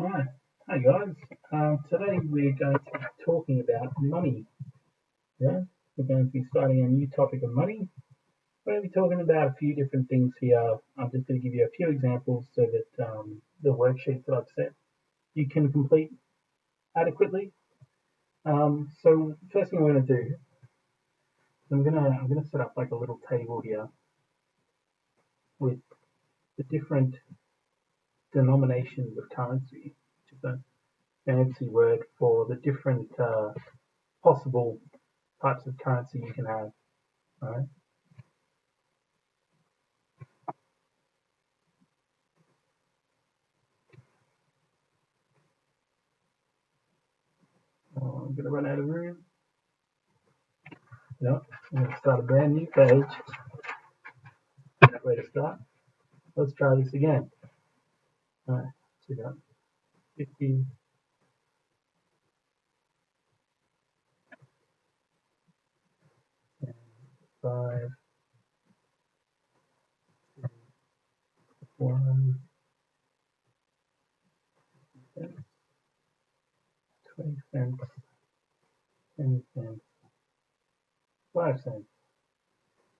Hi, hi guys. Today we're going to be talking about money. Yeah, we're going to be starting a new topic of money. We're going to be talking about a few different things here. I'm just going to give you a few examples so that the worksheets that I've set you can complete adequately. So first thing I'm going to do, I'm going to set up like a little table here with the different denominations of currency, which is a fancy word for the different possible types of currency you can have. All right. I'm going to run out of room. No, I'm going to start a brand new page. That way to start. Let's try this again. All right, so we got 50, 5, 1, 20 cents, 10 cents, 5 cents.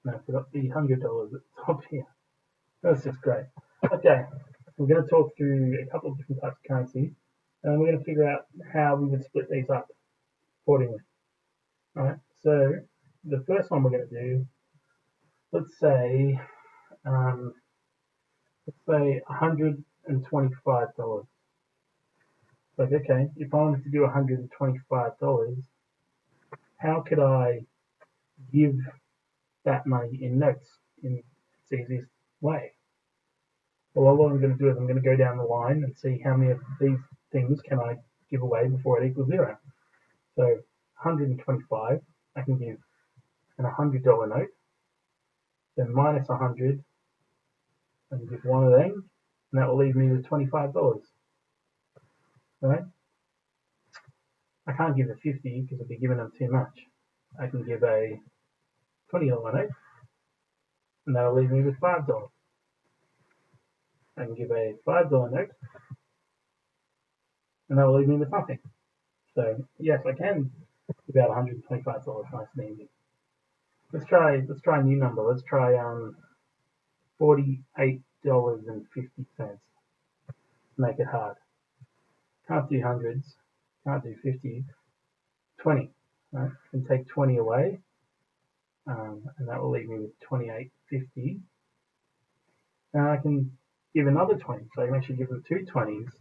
Now I forgot the $100 at the top here. That's just great. Okay, we're going to talk through a couple of different types of currency, and we're going to figure out how we would split these up accordingly. All right, so the first one we're going to do, let's say $125. Like, okay, if I wanted to do $125, how could I give that money in notes in its easiest way? Well, what I'm going to do is I'm going to go down the line and see how many of these things can I give away before it equals zero. So 125, I can give an $100 note, then minus 100, and give one of them, and that will leave me with $25. Right? I can't give a 50 because I'd be giving them too much. I can give a $20 note, and that'll leave me with $5. I can give a $5 note, and that will leave me with nothing. So yes, I can give out $125 nice and easy. Let's try a new number. Let's try $48.50. Make it hard. Can't do hundreds. Can't do 50. 20. Right? I can take 20 away, and that will leave me with 28.50. And I can give another 20. So I can actually give them two 20s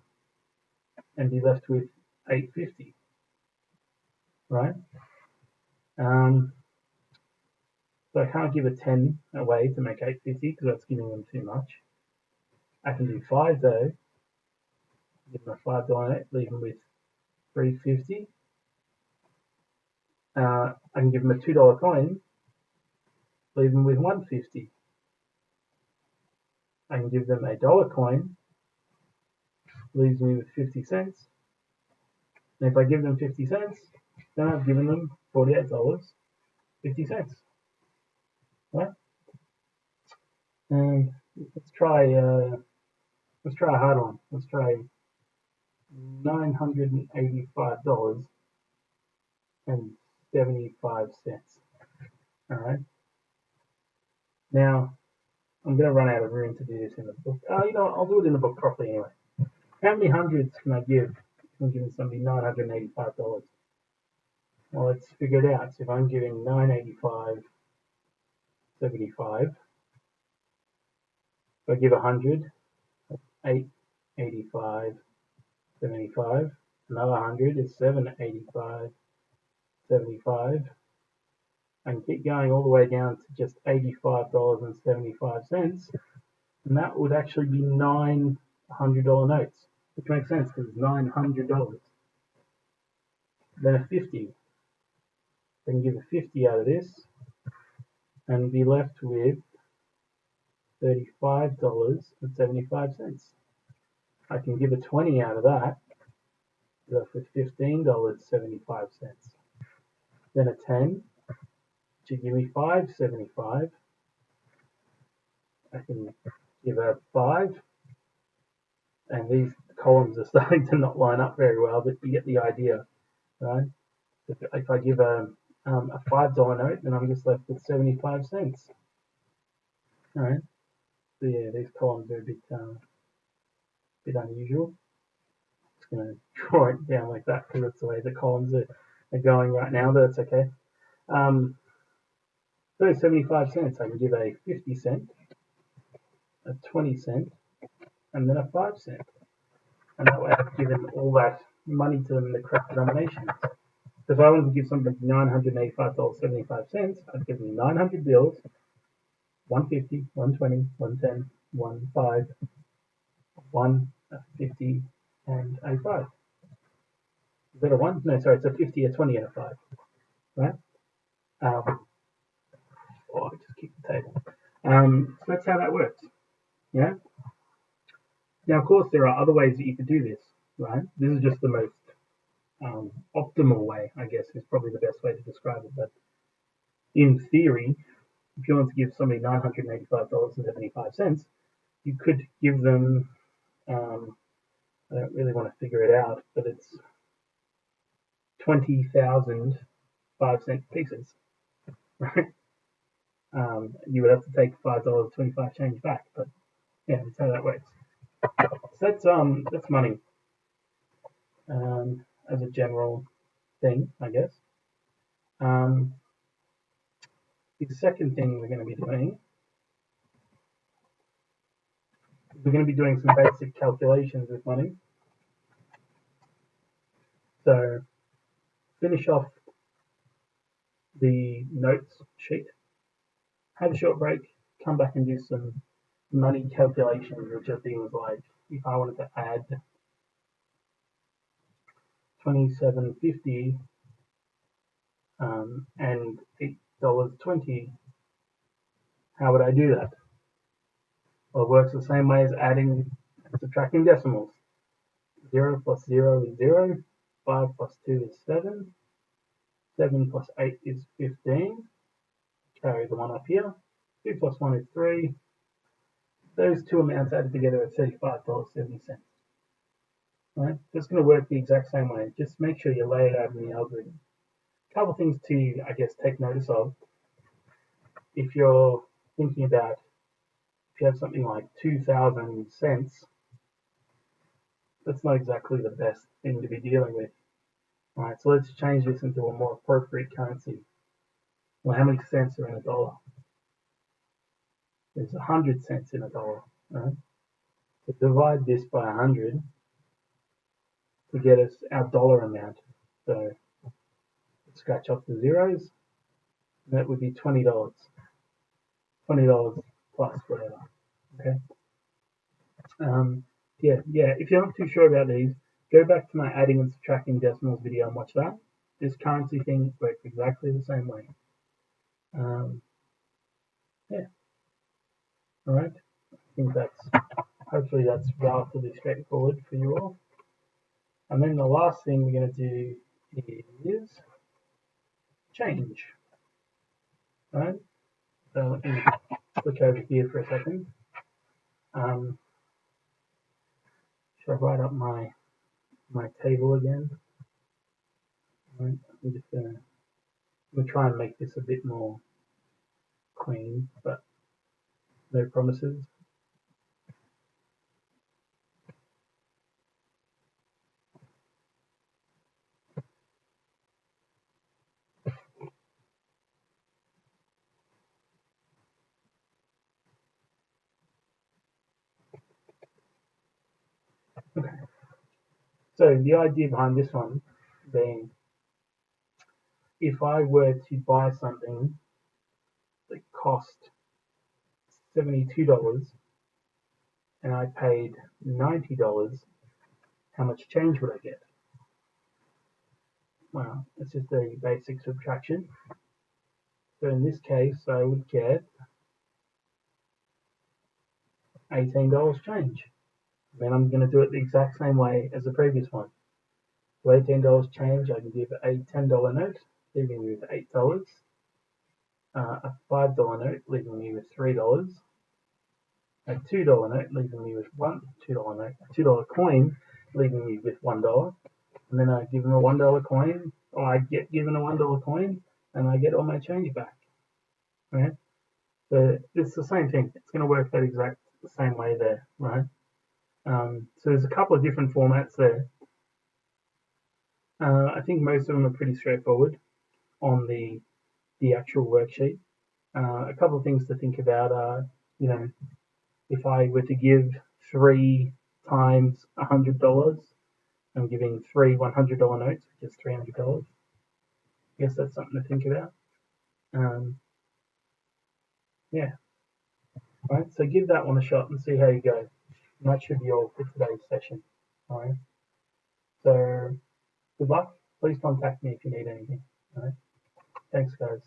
and be left with 8.50. Right? So I can't give a 10 away to make 8.50 because that's giving them too much. I can do 5 though. Give them a $5 note, leave them with 3.50. I can give them a $2 coin, leave them with 1.50. I can give them a dollar coin, leaves me with 50 cents. And if I give them 50 cents, then I've given them $48.50. Right? And let's try a hard one. Let's try $985.75. All right. Now I'm going to run out of room to do this in the book. I'll do it in the book properly anyway. How many hundreds can I give if I'm giving somebody $985? Well, let's figure it out. So if I'm giving $985.75, if I give 100, that's $885.75. Another 100 is $785.75. And keep going all the way down to just $85.75. And that would actually be $900 notes, which makes sense because it's $900. Then a 50. I can give a 50 out of this and be left with $35.75. I can give a 20 out of that, left with $15.75. Then a 10, which would give me $5.75. I can give a 5, and these columns are starting to not line up very well, but you get the idea, right? If I give a $5 note, then I'm just left with 75 cents. All right. So yeah, these columns are a bit unusual. Just going to draw it down like that because that's the way the columns are going right now, but that's okay. So 75 cents, I can give a 50 cent, a 20 cent, and then a 5 cent. And that way I've given all that money to them in the correct denominations. So if I wanted to give somebody $985.75, I'd give them 900 bills, 150, 120, 110, 15, 150, and a 5. Is that a 1? No, sorry, it's a 50, a 20, and a 5. Right? I just kicked the table. So that's how that works. Yeah? Now, of course, there are other ways that you could do this, right? This is just the most optimal way, I guess, is probably the best way to describe it. But in theory, if you want to give somebody $985.75, you could give them, I don't really want to figure it out, but it's 20,000 5-cent pieces, right? You would have to take $5.25 change back, but yeah, that's how that works. So that's money as a general thing, I guess. The second thing we're going to be doing is we're going to be doing some basic calculations with money. So finish off the notes sheet, have a short break, come back and do some money calculations, which are things like if I wanted to add 27.50 and $8.20, how would I do that? Well, it works the same way as adding and subtracting decimals. 0 plus 0 is 0, 5 plus 2 is 7, 7 plus 8 is 15, carry the 1 up here, 2 plus 1 is 3, those two amounts added together are $35.70. Right? It's going to work the exact same way. Just make sure you lay it out in the algorithm. A couple things to, I guess, take notice of. If you're thinking about, if you have something like 2,000 cents, that's not exactly the best thing to be dealing with. All right, so let's change this into a more appropriate currency. Well, how many cents are in a dollar? There's 100 cents in a dollar. Right? So divide this by 100 to get us our dollar amount. So let's scratch off the zeros. And that would be $20. $20 plus whatever. Okay. Yeah. If you're not too sure about these, go back to my adding and subtracting decimals video and watch that. This currency thing works exactly the same way. Yeah. All right. I think hopefully that's relatively straightforward for you all. And then the last thing we're going to do is change. All right. So let me click over here for a second. Should I write up my table again? All right. I'm just going to try and make this a bit more clean, but no promises. Okay. So the idea behind this one being, if I were to buy something that cost $72 and I paid $90, how much change would I get? Well, it's just a basic subtraction. So in this case, I would get $18 change. Then I'm going to do it the exact same way as the previous one. For $18 change, I can give a $10 note, leaving me with $8. A $5 note, leaving me with $3. A $2 note, leaving me with $2 note, a $2 coin, leaving me with $1. And then I give them a $1 coin, or I get given a $1 coin, and I get all my change back. Right? So it's the same thing. It's going to work that exact same way there, right? So there's a couple of different formats there. I think most of them are pretty straightforward on the actual worksheet. A couple of things to think about are, if I were to give 3 times $100, I'm giving 3 $100 notes, which is $300. I guess that's something to think about. Yeah, right. So give that one a shot and see how you go. And that should be all for today's session. All right. So good luck. Please contact me if you need anything. All right. Thanks, guys.